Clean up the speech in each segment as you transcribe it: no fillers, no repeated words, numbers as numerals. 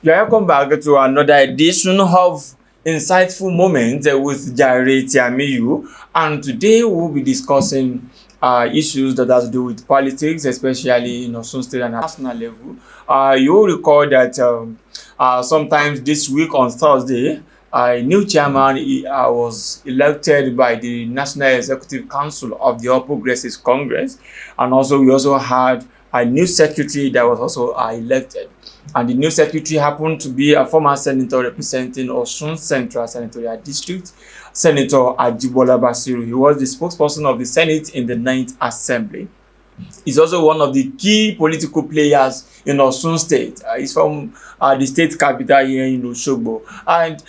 Welcome back to another edition of Insightful Moments with Jare Tiamiyu, and today we'll be discussing issues that has to do with politics, especially in Osun State and national level. You will recall that sometimes this week on Thursday, a new chairman was elected by the National Executive Council of the All Progressives Congress, and also we also had a new secretary that was also elected. And the new secretary happened to be a former senator representing Osun Central Senatorial District, Senator Ajibola Basiru. He was the spokesperson of the Senate in the 9th Assembly. He's also one of the key political players in Osun State. He's from the state capital here in Osogbo. And,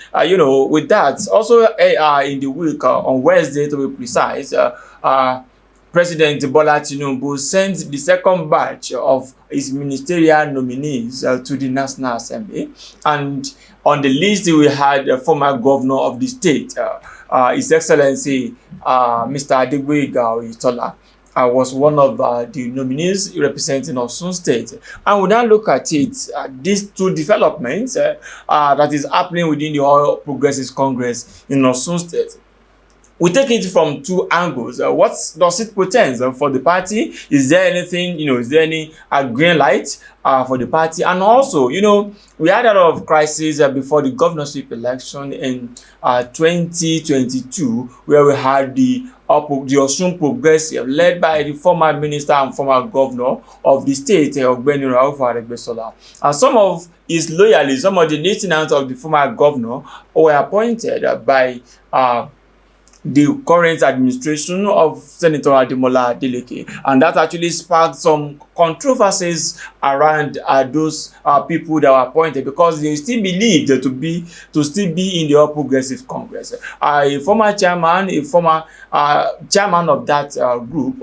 with that, also in the week, on Wednesday to be precise, President Bola Tinubu sent the second batch of his ministerial nominees to the National Assembly. And on the list, we had a former governor of the state, His Excellency Mr. Adeleke Govt, was one of the nominees representing Osun State. And we now look at it, these two developments that is happening within the All Progressives Congress in Osun State. We take it from two angles. What does it portend for the party? Is there anything, is there any green light for the party? And also, we had a lot of crises before the governorship election in 2022, where we had the Osun Progressive, led by the former minister and former governor of the state, Ogbeni Rauf Aregbesola. And some of his loyalists, some of the lieutenants of the former governor, were appointed by the current administration of Senator Adeleke, and that actually sparked some controversies around those people that were appointed, because they still believed to still be in the All Progressive Congress. A former chairman, chairman of that group,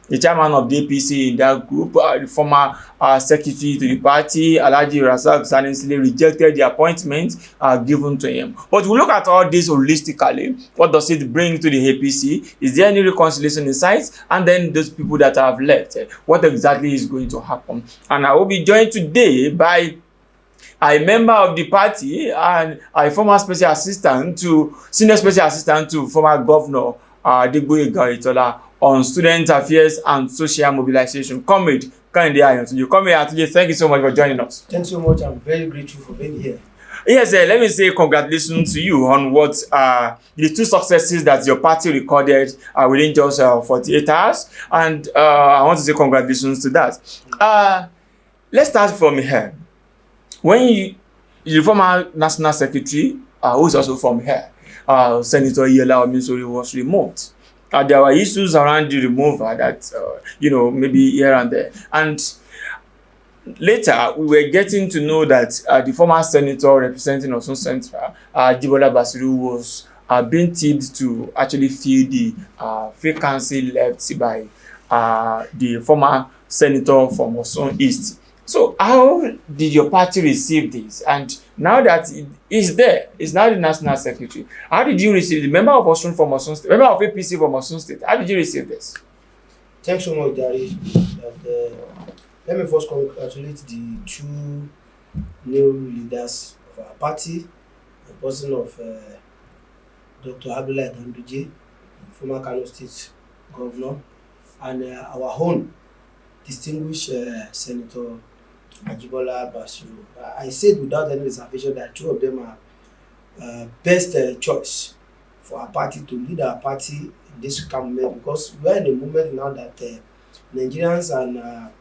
the chairman of the APC in that group, the former secretary to the party, Rasaq Salinsile, rejected the appointment given to him. But we look at all this holistically. What does it bring to the APC? Is there any reconciliation in sight? And then those people that have left, what exactly is going to happen? And I will be joined today by a member of the party and a former senior special assistant to former governor Adeleke Govt on student affairs and social mobilization, Comrade Kehinde Ayantunji. Comrade, thank you so much for joining us. Thanks so much. I'm very grateful for being here. Yes, let me say congratulations to you on what the two successes that your party recorded within just 48 hours. And I want to say congratulations to that. Let's start from here. When the former national secretary, who is also from here, Senator Iyela Omisori, was removed. There were issues around the removal that, maybe here and there. And later, we were getting to know that the former senator representing Osun Central, Ajibola Basiru, was being tipped to actually fill the vacancy left by the former senator from Osun East. So how did your party receive this? And now that it is there, it's now the national secretary. How did you receive the member of Osun from Osun State, member of APC from Osun State? How did you receive this? Thanks so much, Jare. Let me first congratulate the two new leaders of our party, the person of Dr. Adeleke Ganduje, former Kano State governor, and our own distinguished Senator Ajibola Basiru. I said without any reservation that two of them are best choice for our party to lead our party in this moment, because we are in a moment now that Nigerians are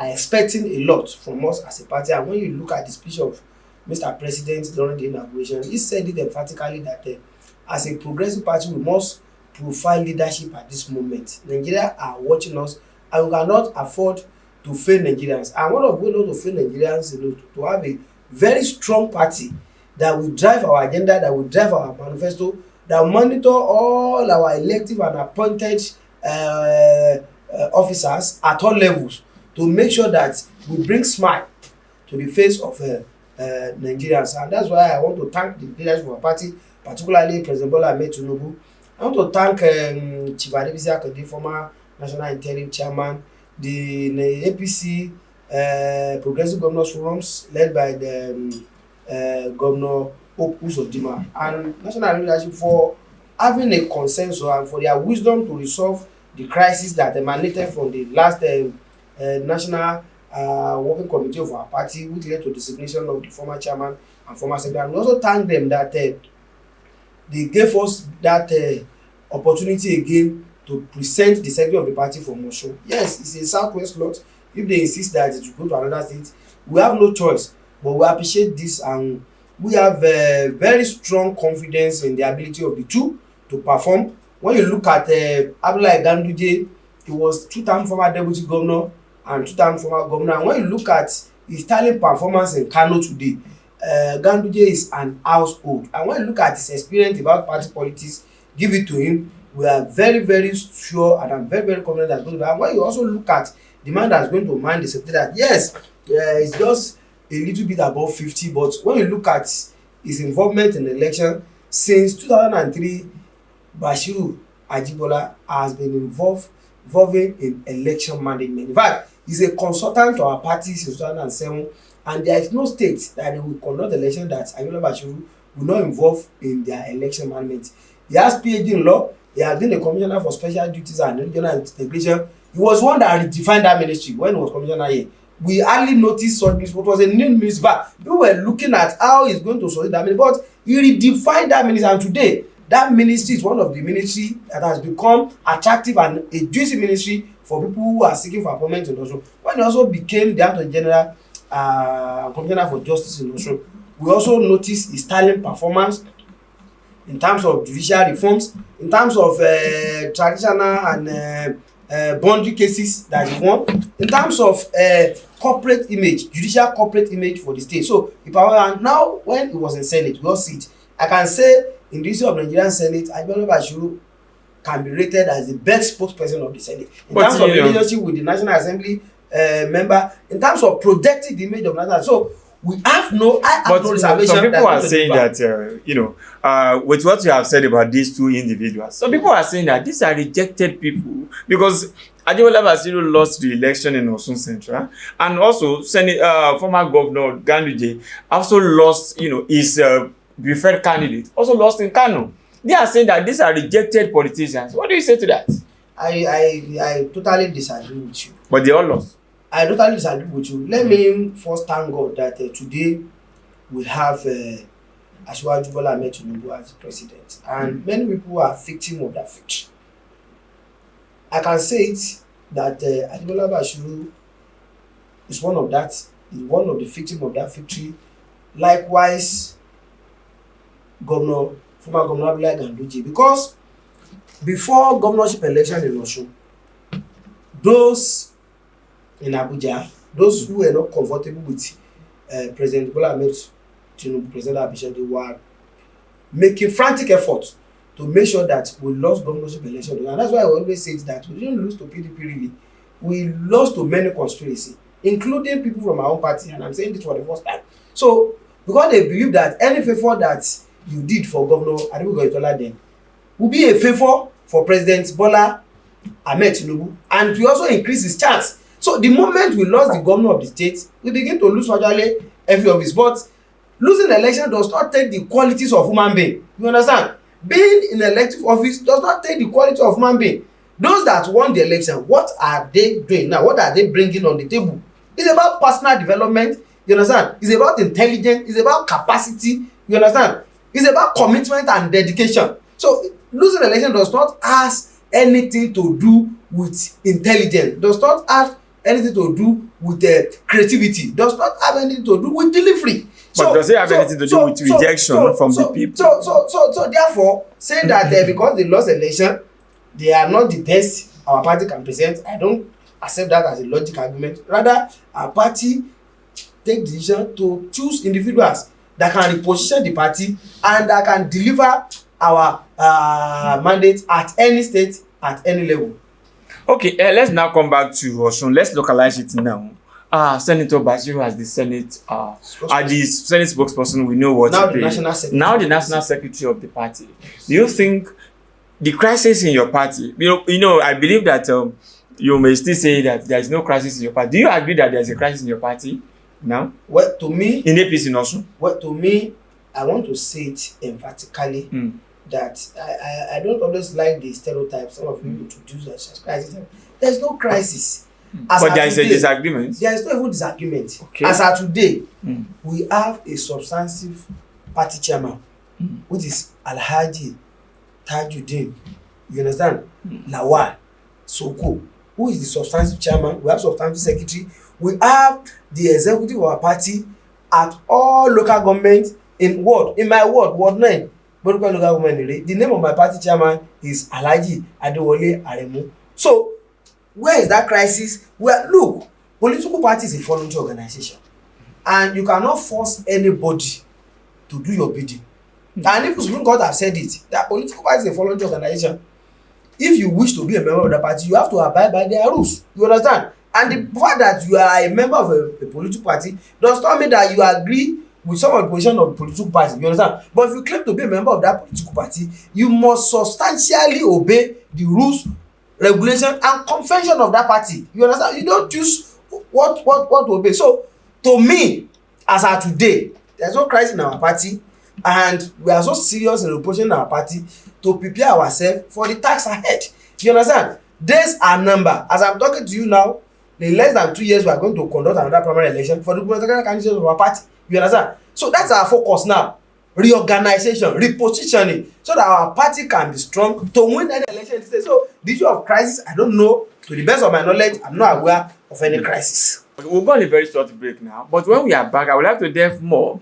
expecting a lot from us as a party. And when you look at the speech of Mr. President during the inauguration, he said it emphatically that as a progressive party, we must profile leadership at this moment. Nigeria are watching us, and we cannot afford to fail Nigerians. And one of the ways not to fail Nigerians is to have a very strong party that will drive our agenda, that will drive our manifesto, that will monitor all our elective and appointed officers at all levels to make sure that we bring smile to the face of Nigerians. And that's why I want to thank the leaders of our party, particularly President Bola Tinubu. I want to thank Chief Adebisi, the former National Interim Chairman, the APC progressive governors forums led by the Governor Osun and national leadership for having a consensus and for their wisdom to resolve the crisis that emanated from the last national working committee of our party, which led to the designation of the former chairman and former secretary. We also thank them that they gave us that opportunity again to present the secretary of the party for motion. Yes, it's a southwest lot. If they insist that it will go to another state, we have no choice, but we appreciate this and we have very strong confidence in the ability of the two to perform. When you look at Adeleke Ganduje, he was two-time former deputy governor and two-time former governor. And when you look at his sterling performance in Kano today, Ganduje is an household. And when you look at his experience about party politics, give it to him. We are very, very sure and I'm very, very confident that's going to be. And when you also look at the man that's going to mind the secretariat, yes, it's just a little bit above 50, but when you look at his involvement in the election since 2003, Basiru has been involving in election management. In fact, he's a consultant to our party since 2007, and there is no state that they will conduct election that Basiru will not involve in their election management. He has PhD in law. He has been a commissioner for special duties and regional integration. He was one that redefined that ministry when he was commissioner here. We hardly noticed such ministry. It was a new ministry, but people were looking at how he's going to solve that ministry. But he redefined that ministry, and today that ministry is one of the ministry that has become attractive and a juicy ministry for people who are seeking for appointment in Osun. When he also became the Attorney General Commissioner for Justice in Osun, we also noticed his sterling performance in terms of judicial reforms, in terms of traditional and boundary cases that he won, in terms of corporate image, judicial corporate image for the state. So, and now when he was in Senate, we all see it. I can say in the history of Nigerian Senate, Adeleke Basiru can be rated as the best spokesperson of the Senate. In terms of relationship with the National Assembly member, in terms of protecting the image of National. So, we have no reservation. Some people are saying that, with what you have said about these two individuals, some people are saying that these are rejected people because Adeleke Basiru lost the election in Osun Central, and also former Governor Ganduje also lost, his preferred candidate, also lost in Kano. They are saying that these are rejected politicians. What do you say to that? I totally disagree with you. But they all lost. I totally disagree with you. Let me first thank God that today we have Asiwaju Bola Ahmed Tinubu as president, and many people are victim of that victory. I can say it that Adeleke Basiru is one of the victims of that victory. Likewise, former Governor Adeleke Ganduje, because before governorship election in Osun, those in Abuja, those who were not comfortable with President Bola Ahmed Tinubu, President APC, they were making frantic efforts to make sure that we lost governorship election. And that's why I always say that we didn't lose to PDP really. We lost to many conspiracy, including people from our own party, and I'm saying this for the first time. So, because they believe that any favor that you did for Governor Adeleke Govt then will be a favor for President Bola Ahmed Tinubu, and we also increase his chance. So the moment we lost the governor of the state, we begin to lose virtually every office. But losing the election does not take the qualities of human being. You understand? Being in elective office does not take the quality of human being. Those that won the election, what are they doing now? What are they bringing on the table? It's about personal development. You understand? It's about intelligence. It's about capacity. You understand? It's about commitment and dedication. So losing the election does not have anything to do with intelligence. Does not have anything to do with creativity. Does not have anything to do with delivery. But does it have anything to do with rejection from the people? So therefore, saying that because they lost the election, they are not the best our party can present, I don't accept that as a logical argument. Rather, our party take the decision to choose individuals that can reposition the party and that can deliver our mandate at any state, at any level. Okay, let's now come back to Osun. Let's localize it now. Senator Basiru as the Senate spokesperson, we know what now the national secretary. Now the national secretary of the party. Do you think the crisis in your party, I believe that you may still say that there is no crisis in your party. Do you agree that there is a crisis in your party now? Well, to me, in APC also. Well, to me, I want to say it emphatically that I don't always like the stereotypes some of you introduce as crisis. There's no crisis. But there is a disagreement. There is no even disagreement. Okay. As of today, we have a substantive party chairman, which is Alhaji Tajuddin. You understand? Lawal Soko, who is the substantive chairman. We have substantive secretary. We have the executive of our party at all local government in my ward 9, local government. The name of my party chairman is Alhaji Adewale Aremu. So where is that crisis? Well, look, political party is a voluntary organization, and you cannot force anybody to do your bidding. And if Supreme Court have said it, that political party is a voluntary organization. If you wish to be a member of the party, you have to abide by their rules. You understand? And the fact that you are a member of a political party does not mean that you agree with some of the position of the political party. You understand? But if you claim to be a member of that political party, you must substantially obey the rules, regulation, and convention of that party. You understand? You don't choose what to obey. So, to me, as of today, there's no crisis in our party, and we are so serious in approaching our party to prepare ourselves for the task ahead. You understand? Days are number. As I'm talking to you now, in less than 2 years, we are going to conduct another primary election for the gubernatorial candidates of our party. You understand? So that's our focus now. Reorganization, repositioning, so that our party can be strong to win any election. So the issue of crisis, I don't know. To the best of my knowledge, I'm not aware of any crisis. We'll go on a very short break now. But when we are back, I would like to delve more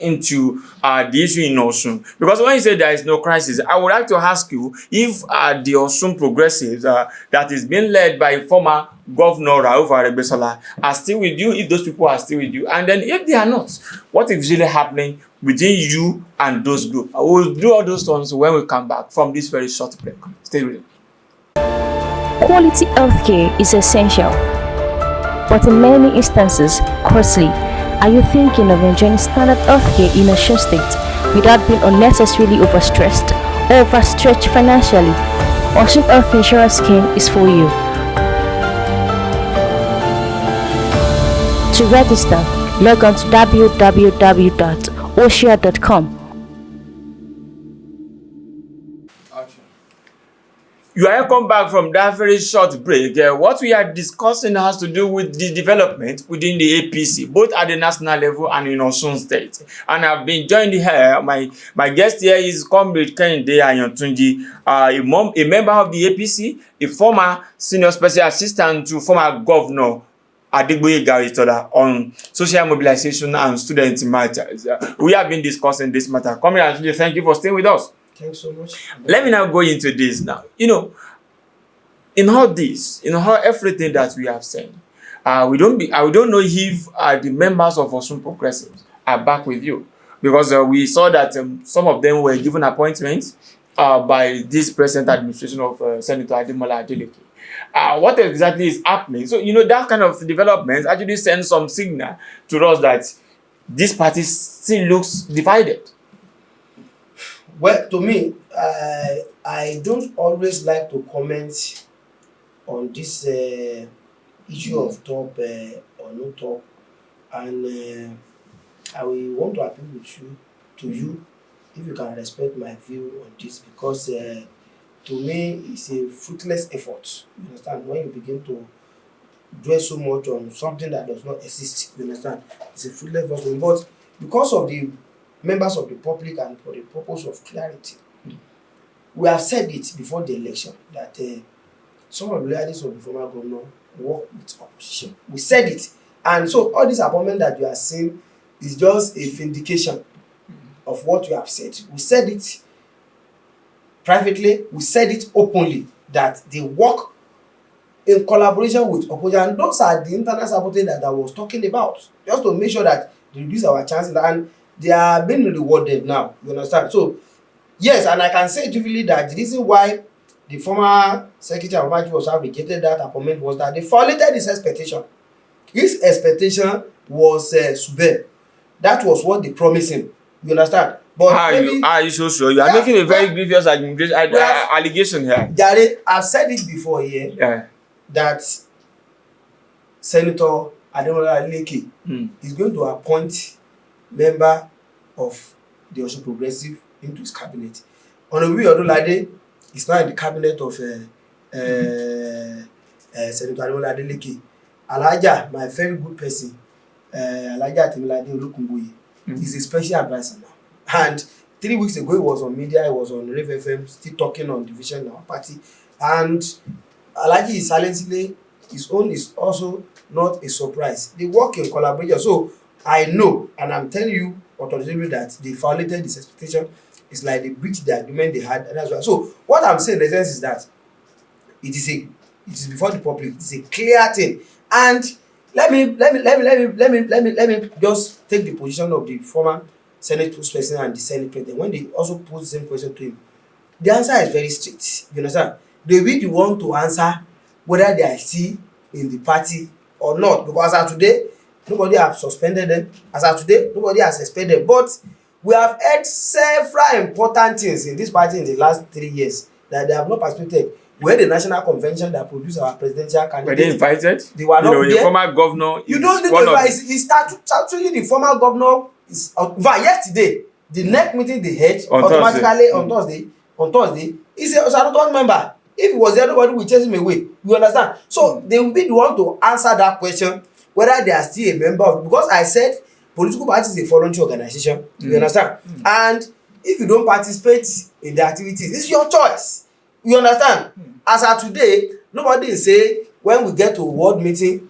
into the issue in Osun, because when you say there is no crisis, I would like to ask you if the Osun progressives that is being led by former Governor Rauf Aregbesola are still with you, if those people are still with you, and then if they are not, what is really happening within you and those groups? I will do all those ones when we come back from this very short break. Stay with me. Quality healthcare is essential, but in many instances costly. Are you thinking of enjoying standard healthcare in Osun State without being unnecessarily overstressed or overstretched financially? Osun Health Insurance Scheme is for you. To register, log on to www.osia.com. You are welcome back from that very short break. What we are discussing has to do with the development within the APC, both at the national level and in Osun State. And I've been joined here. My guest here is Comrade Kehinde Ayantunji, a member of the APC, a former senior special assistant to former Governor Adeleke Govt on social mobilization and student matters. We have been discussing this matter. Comrade Ayantunji, thank you for staying with us. Thanks so much. Let me now go into this now. You know, in all this, everything that we have said, I don't know if the members of Osun Progressives are back with you, because we saw that some of them were given appointments by this present administration of Senator Ademola Adeleke. What exactly is happening? So, that kind of development actually sends some signal to us that this party still looks divided. Well, to me, I don't always like to comment on this issue of top or no top, and I will want to appeal to you if you can respect my view on this, because to me it's a fruitless effort. You understand? When you begin to dwell so much on something that does not exist, you understand? It's a fruitless effort, but because of the members of the public and for the purpose of clarity, we have said it before the election that some of the leaders of the former governor work with opposition. We said it, and so all this appointment that you are seeing is just a vindication of what you have said. We said it privately, we said it openly, that they work in collaboration with opposition, and those are the internal sabotage that I was talking about, just to make sure that they reduce our chances, and they are being rewarded now. You understand? So yes, and I can say dutifully that the reason why the former Secretary of Magic was rejected that appointment was that they violated his expectation. His expectation was Sube. That was what they promised him. You understand? But are you so sure? You are making a very grievous allegation here. Jare, I've said it before here. Yeah. that Senator Adeleke is going to appoint member of the Osun Progressive into his cabinet. Honorable Odolade is now in the cabinet of Senator Adeleke. Alhaja, my very good person, Alhaja Temilade Olukunboye, is a special advisor now. And 3 weeks ago, he was on media, he was on Rev FM, still talking on division in our party. And Alhaji Salinsile, his own is also not a surprise. They work in collaboration. So I know, and I'm telling you authoritatively, that they violated this expectation. It's like they breached the agreement they had, and that's why. So what I'm saying in the sense is that it is before the public. It's a clear thing. And let me just take the position of the former Senate spokesperson and the Senate president when they also pose the same question to him. The answer is very strict. You understand? They really want to answer whether they are still in the party or not, because as of today, nobody has suspended them. As of today, nobody has suspended them. But we have heard several important things in this party in the last 3 years that they have not participated. We had the national convention that produced our presidential candidate. Were they invited? They were not there. The former governor. You don't need to invite. It's actually the former governor. Is yesterday, the next meeting they had automatically on Thursday, he's a statutory member. If he was there, nobody will chase him away. You understand? So they will be the one to answer that question whether they are still a member of, because I said political party is a voluntary organization. You understand? And if you don't participate in the activities, it's your choice. You understand? As of today, nobody is saying when we get to world meeting,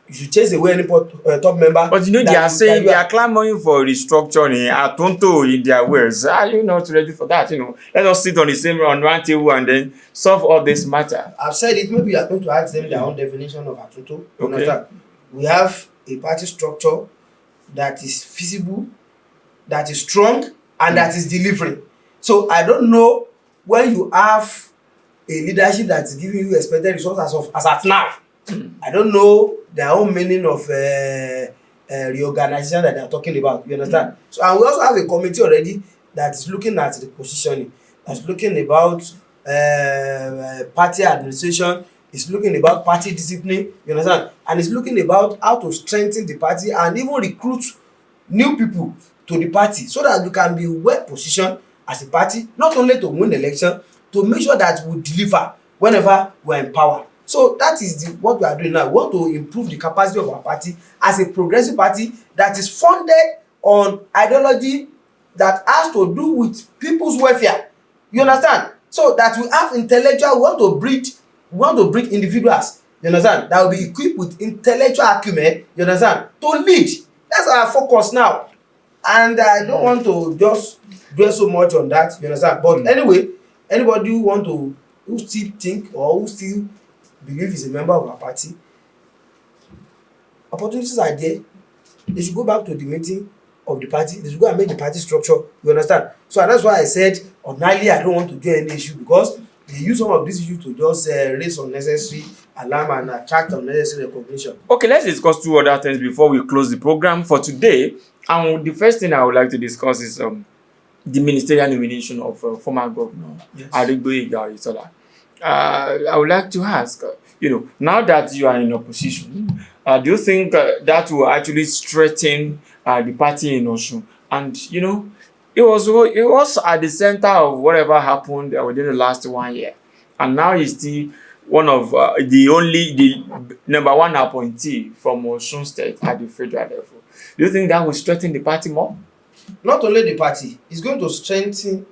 you should chase away any top member. But you know, they are saying they are clamoring for restructuring. Atonto in their words. Are you not ready for that? You know, let us sit on the same on one table and then solve all this matter. I've said it. Maybe you are going to ask them their own definition of Atonto. You understand? We have a party structure that is feasible, that is strong, and that is delivering. So I don't know when you have a leadership that is giving you expected results as at now. I don't know their own meaning of reorganization that they are talking about. You understand? So, and we also have a committee already that is looking at the positioning, that's looking about party administration, is looking about party discipline. You understand? And it's looking about how to strengthen the party and even recruit new people to the party so that we can be well positioned as a party, not only to win the election, to make sure that we deliver whenever we're in power. So that is what we are doing now. We want to improve the capacity of our party as a progressive party that is funded on ideology that has to do with people's welfare. You understand? So that we have intellectual, we want to breed individuals, you understand, that will be equipped with intellectual acumen, you understand, to lead. That's our focus now. And I don't want to just dwell so much on that, you understand. But anyway, anybody who still think or who still believe is a member of our party, opportunities are there. They should go back to the meeting of the party. They should go and make the party structure. You understand? So that's why I said ordinarily I don't want to join any issue, because they use some of these issues to just raise unnecessary alarm and attract unnecessary recognition. Okay, let's discuss two other things before we close the program for today. And the first thing I would like to discuss is the ministerial nomination of former governor Adeleke Govt. I would like to ask, now that you are in opposition, do you think that will actually strengthen the party in Osun? And, it was at the center of whatever happened within the last 1 year. And now he's still one of the number one appointee from Osun State at the federal level. Do you think that will strengthen the party more? Not only the party, it's going to strengthen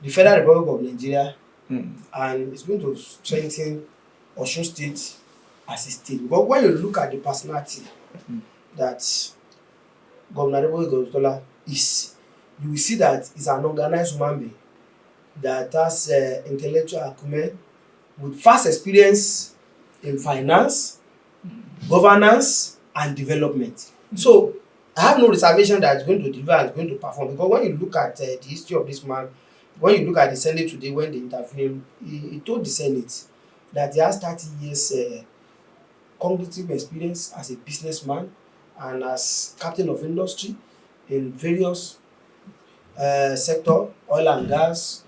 the Federal Republic of Nigeria. And it's going to strengthen Osun State as a state. But when you look at the personality that Governor Adeleke Govt is, you will see that he's an organized human being that has intellectual acumen with vast experience in finance, governance, and development. So I have no reservation that he's going to deliver and going to perform, because when you look at the history of this man, when you look at the Senate today, when they interviewed him, he told the Senate that he has 30 years cognitive experience as a businessman and as captain of industry in various sectors, oil and gas,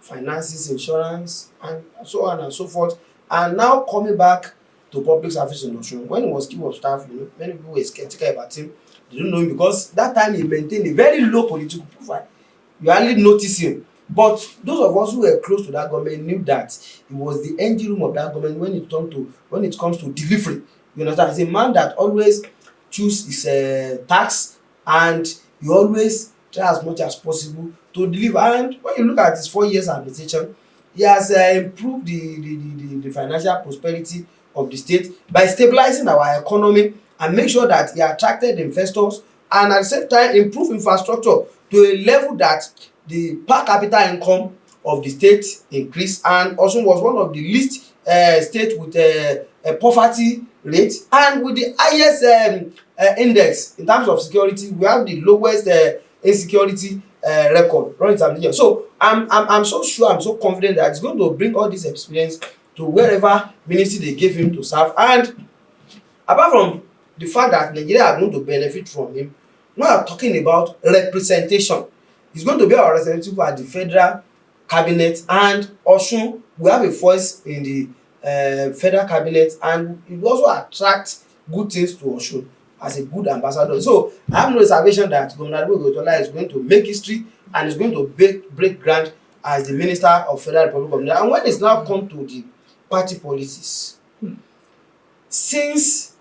finances, insurance, and so on and so forth. And now coming back to public service in Osun, when he was chief of staff, many people were skeptical about him. They don't know him because that time he maintained a very low political profile. You hardly notice him. But those of us who were close to that government knew that he was the engine room of that government when it comes to delivery. You understand? He's a man that always choose his tax, and he always try as much as possible to deliver. And when you look at his 4 years administration, he has improved the financial prosperity of the state by stabilizing our economy and make sure that he attracted investors, and at the same time improve infrastructure to a level that the per capita income of the state increased, and also was one of the least states with a poverty rate, and with the highest index in terms of security. We have the lowest insecurity record running examination. So I'm so sure, I'm so confident that it's going to bring all this experience to wherever ministry they gave him to serve. And apart from the fact that Nigeria are going to benefit from him, we are talking about representation. It's going to be our representative at the federal cabinet, and Osun will have a voice in the federal cabinet, and it will also attract good things to Osun as a good ambassador. So I have no reservation that Governor Adeleke Govt is going to make history and is going to break ground as the Minister of Federal Republic of Nigeria. And when it's now come to the party policies, since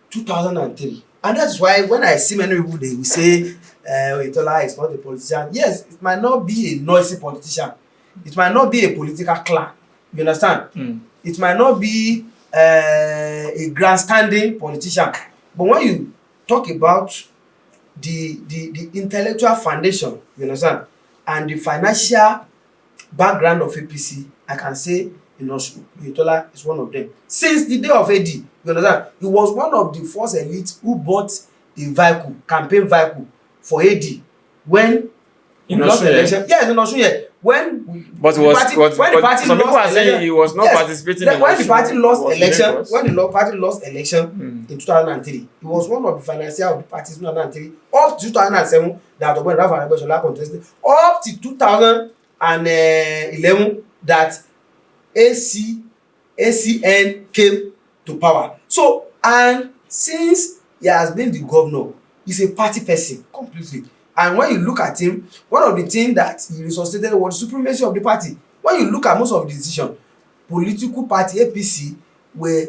2003, and that's why when I see many people, they will say Oyetola is not a politician. Yes, it might not be a noisy politician. It might not be a political clan. You understand? It might not be a grandstanding politician. But when you talk about the intellectual foundation, you understand, and the financial background of APC, I can say Oyetola is one of them. Since the day of AD, you understand, he was one of the first elites who bought a vehicle, campaign vehicle for AD when he lost the election. Yes, in Osun. When the party some people are saying he was not participating in when the party lost election in 2003, he was one of the financiers of the party in 2003 up to 2007 that when Rafa Arabeshola contested, up to 2011 that ACN came to power. So, and since he has been the governor, he's a party person completely. And when you look at him, one of the things that he resuscitated was the supremacy of the party. When you look at most of the decisions, political party APC were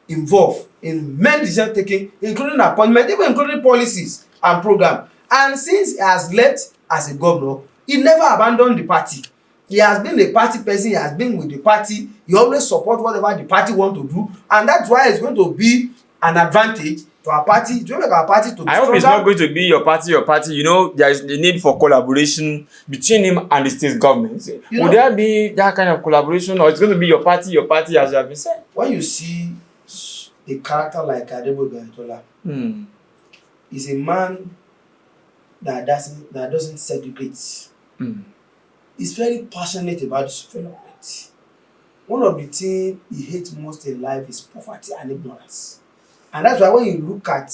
involved in many decision taking, including appointment, even including policies and program. And since he has left as a governor, he never abandoned the party. He has been a party person, he has been with the party, he always support whatever the party want to do, and that's why it's going to be an advantage to our party, to make our party to be I hope it's not going to be your party. You know, there is the need for collaboration between him and the state government. Would there be that kind of collaboration, or it's going to be your party as you have been said? When you see a character like Adeleke Govt, is a man that doesn't segregate. He's very passionate about the development. One of the things he hates most in life is poverty and ignorance. And that's why when you look at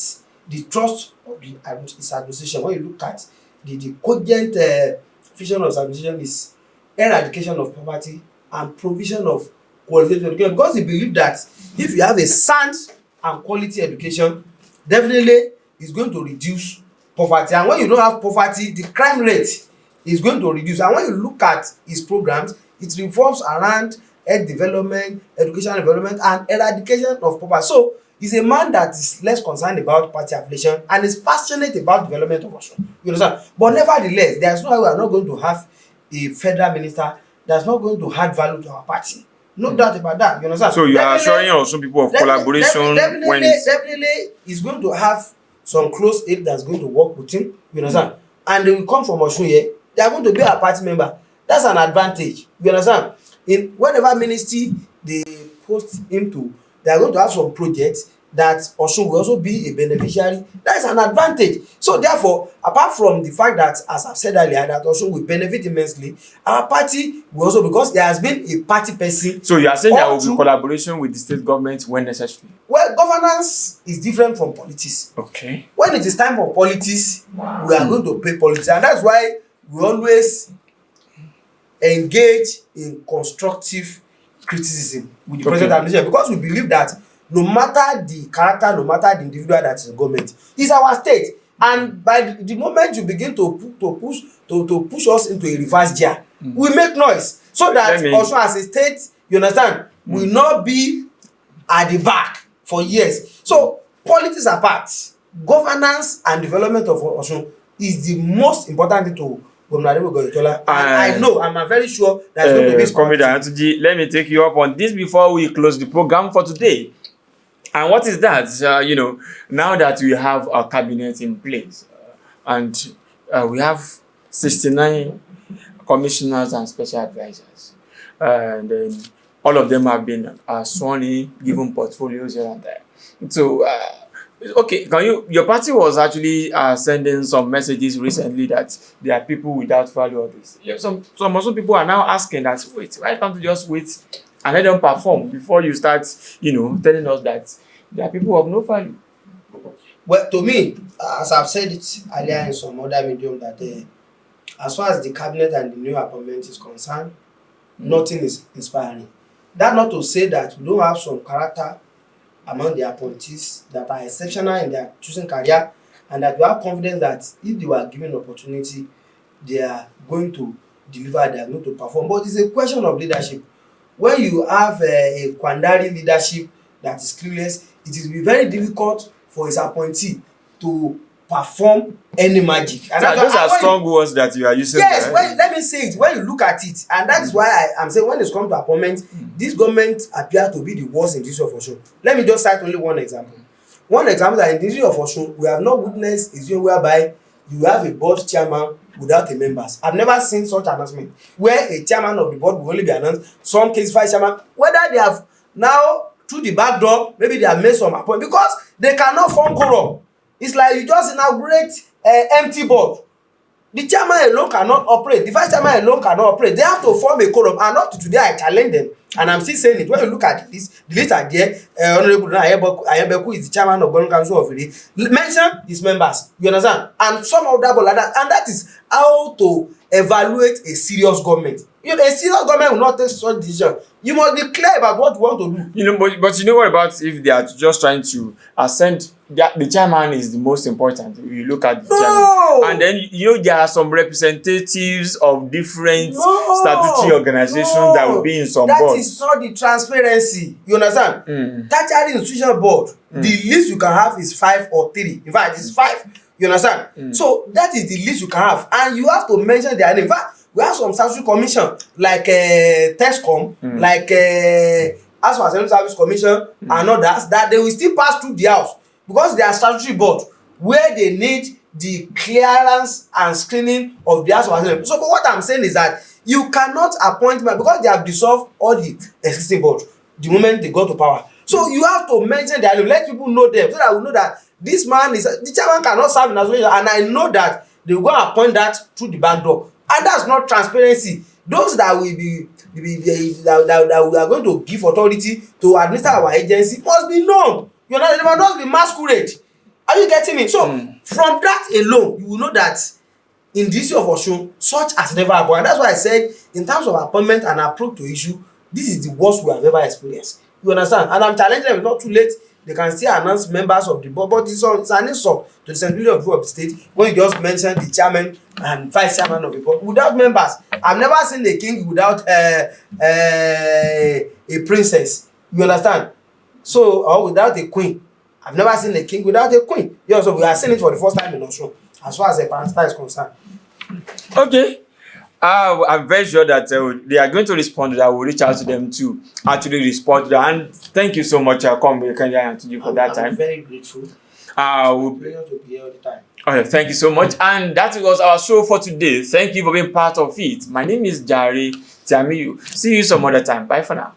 the trust of his administration, when you look at the cogent vision of his administration is eradication of poverty and provision of qualitative education, because he believed that if you have a sound and quality education, definitely it's going to reduce poverty. And when you don't have poverty, the crime rate is going to reduce. And when you look at his programs, it revolves around health development, education development, and eradication of poverty. So he's a man that is less concerned about party affiliation and is passionate about development of Osun. You understand? But nevertheless, there's no way we are not going to have a federal minister that's not going to add value to our party. No doubt about that. You understand? So you are assuring Osun people of collaboration definitely he's going to have some close aid that's going to work with him. You understand? And they will come from Osun here. They are going to be a party member. That's an advantage. You understand? In whatever ministry they post him to, they are going to have some projects that Osun will also be a beneficiary. That is an advantage. So therefore, apart from the fact that, as I've said earlier, that Osun will benefit immensely, our party will also, because there has been a party person. So you are saying there will be collaboration with the state government when necessary? Well, governance is different from politics. Okay. When it is time for politics, we are going to pay politics, and that's why we always engage in constructive criticism with the present administration, because we believe that no matter the character, no matter the individual that is in government, is our state. And by the moment you begin to push us into a reverse gear, we make noise, so that also as a state, you understand, will not be at the back for years. So politics apart, governance and development of Osun is the most important thing to Governor Adeleke Govt. I know, I'm very sure that's going to be Comrade Ayantunji, let me take you up on this before we close the program for today. And what is that? Now that we have a cabinet in place, and we have 69 commissioners and special advisors, and then all of them have been sworn in, given portfolios here and there. So, okay, your party was actually sending some messages recently that there are people without value of this. Some also people are now asking that, wait, why can't you just wait and let them perform before you start, telling us that there are people of no value? Well, to me, as I've said it earlier in some other medium, that as far as the cabinet and the new appointment is concerned, nothing is inspiring. That not to say that we don't have some character among the appointees that are exceptional in their choosing career, and that we have confidence that if they were given opportunity, they are going to deliver, they are going to perform. But it's a question of leadership. When you have a quandary leadership that is clueless, it will be very difficult for his appointee to perform any magic. And those are strong words that you are using. Yes, let me say it. When you look at it, and that is why I'm saying when it's come to appointment, this government appear to be the worst in the issue of Osun. Let me just cite only one example. One example that in the issue of Osun, we have not witnessed is whereby you have a board chairman without a members. I've never seen such announcement where a chairman of the board will only be announced, some case vice chairman, whether they have now through the back door, maybe they have made some appointment, because they cannot form quorum. It's like you just inaugurate empty board. The chairman alone cannot operate. The vice chairman alone cannot operate. They have to form a quorum. And up to today, I challenge them. And I'm still saying it. When you look at the list are there. Honorable Ayembeku is the chairman of Government Council of Iri. Mention his members. You understand? And some of that, and that is how to evaluate a serious government. A serious government will not take such decision. You must be clear about what you want to do. But you know what about if they are just trying to ascend? The chairman is the most important. If you look at the chairman, and then there are some representatives of different statutory organizations that will be in some boards. That is not the transparency. You understand? Tertiary institutional board, the least you can have is 5 or 3. In fact, it's 5. You understand? So that is the least you can have, and you have to mention their name. In fact, we have some statutory commission like TESCOM, like as for Assembly Service Commission and others, that they will still pass through the house because they are statutory board where they need the clearance and screening of the house of assembly. So, but what I'm saying is that you cannot appoint them because they have dissolved all the existing board the moment they go to power. So you have to mention their name, let people know them, so that we know that this man is the chairman cannot serve in association, and I know that they will go and appoint that through the back door. And that's not transparency. Those that will that we are going to give authority to administer our agency must be known. You know, they must not be masquerade. Are you getting me? So from that alone, you will know that in the issue of Osun, such has never happened. And that's why I said, in terms of appointment and approach to issue, this is the worst we have ever experienced. You understand? And I'm challenging them, it's not too late. They can still announce members of the board, but it's an insult to the centrality of the state when you just mention the chairman and vice chairman of the board without members. I've never seen a king without a princess. You understand? So, or without a queen. I've never seen a king without a queen. Yeah, so we are seeing it for the first time in Osun, as far as the parasita is concerned. Okay. I'm very sure that they are going to respond to that. We'll reach out to them to actually respond to that. And thank you so much, Kehinde Ayantunji, for that time. I'm very grateful. We'll pleasure to be here all the time. Okay, thank you so much. And that was our show for today. Thank you for being part of it. My name is Jare Tiamiyu. See you some other time. Bye for now.